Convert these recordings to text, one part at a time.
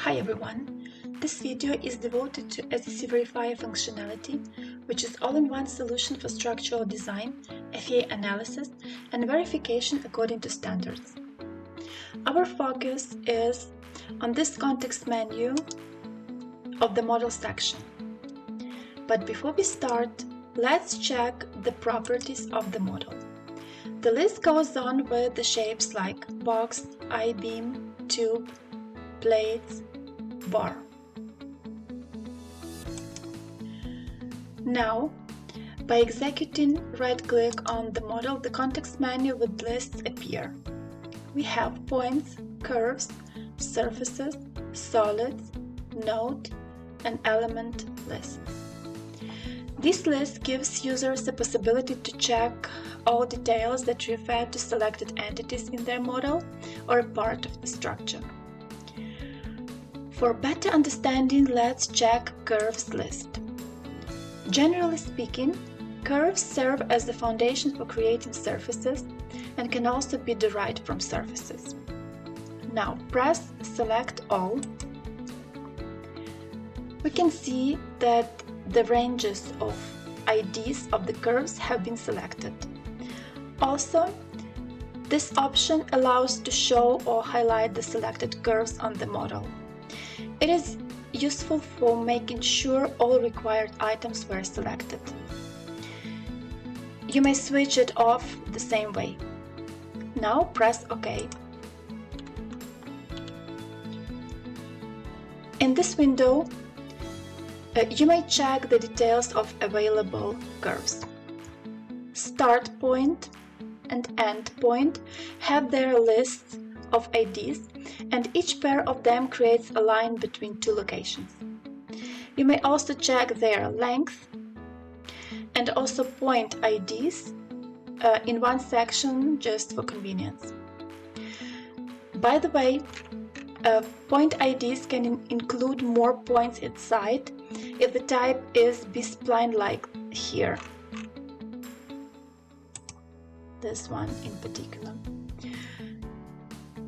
Hi everyone! This video is devoted to SDC Verifier functionality, which is all-in-one solution for structural design, FEA analysis, and verification according to standards. Our focus is on this context menu of the model section. But before we start, let's check the properties of the model. The list goes on with the shapes like box, I-beam, tube, plates, bar. Now, by executing right-click on the model, the context menu with lists appear. We have points, curves, surfaces, solids, node, and element lists. This list gives users the possibility to check all details that refer to selected entities in their model or a part of the structure. For better understanding, let's check curves list. Generally speaking, curves serve as the foundation for creating surfaces and can also be derived from surfaces. Now press Select All. We can see that the ranges of IDs of the curves have been selected. Also, this option allows to show or highlight the selected curves on the model. It is useful for making sure all required items were selected. You may switch it off the same way. Now press OK. In this window, you may check the details of available curves. Start point and end point have their lists of IDs, and each pair of them creates a line between two locations. You may also check their length and also point IDs in one section just for convenience. By the way, point IDs can include more points inside if the type is B-spline like here. This one in particular.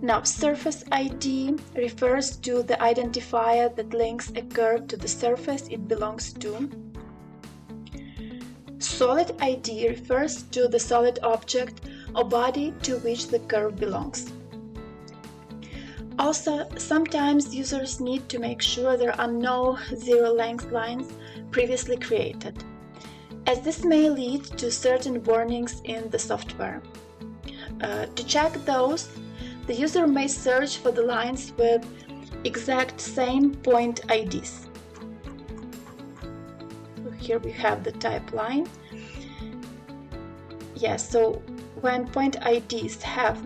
Now, surface ID refers to the identifier that links a curve to the surface it belongs to. Solid ID refers to the solid object or body to which the curve belongs. Also, sometimes users need to make sure there are no zero-length lines previously created, as this may lead to certain warnings in the software. To check those, the user may search for the lines with exact same point IDs. So here we have the type line. Yes, so when point IDs have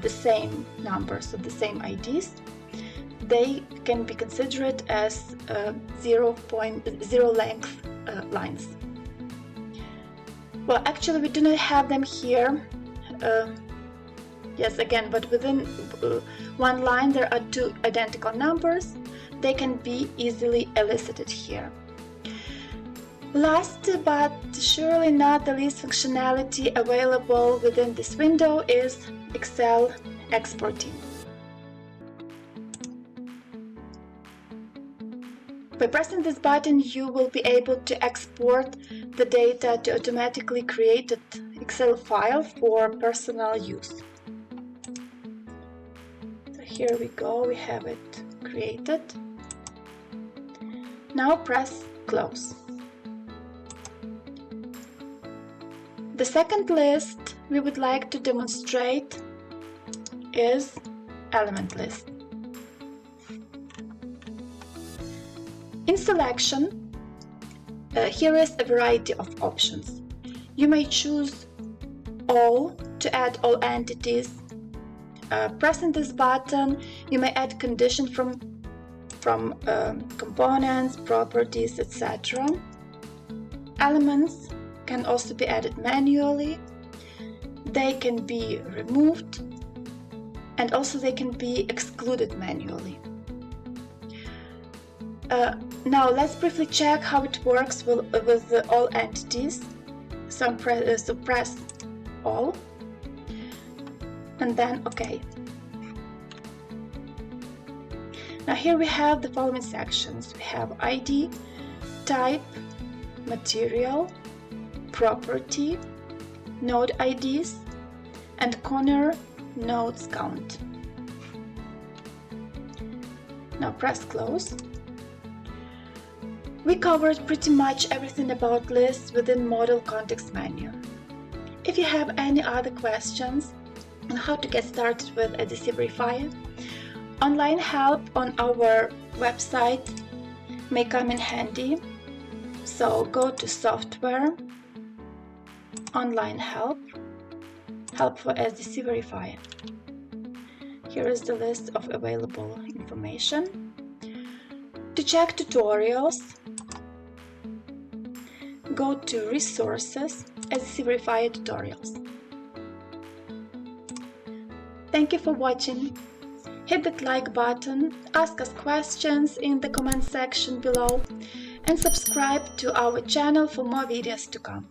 the same numbers of the same IDs, they can be considered as zero length lines. Well, actually we do not have them here. Yes, again, but within one line there are two identical numbers. They can be easily elicited here. Last but surely not the least functionality available within this window is Excel exporting. By pressing this button, you will be able to export the data to automatically created Excel file for personal use. Here we go, we have it created. Now press Close. The second list we would like to demonstrate is element list. In selection, here is a variety of options. You may choose all to add all entities. Pressing this button, you may add conditions from components, properties, etc. Elements can also be added manually. They can be removed, and also they can be excluded manually. Now let's briefly check how it works with all entities. So press all and then OK. Now here we have the following sections. We have ID, type, material, property, node IDs, and corner nodes count. Now press close. We covered pretty much everything about lists within Model Context Menu. If you have any other questions on how to get started with SDC Verifier, online help on our website may come in handy. So go to Software, Online Help, Help for SDC Verifier. Here is the list of available information. To check tutorials, go to Resources, SDC Verifier Tutorials. Thank you for watching. Hit that like button, ask us questions in the comment section below, and subscribe to our channel for more videos to come.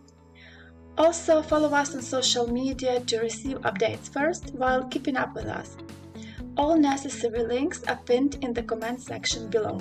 Also, follow us on social media to receive updates first while keeping up with us. All necessary links are pinned in the comment section below.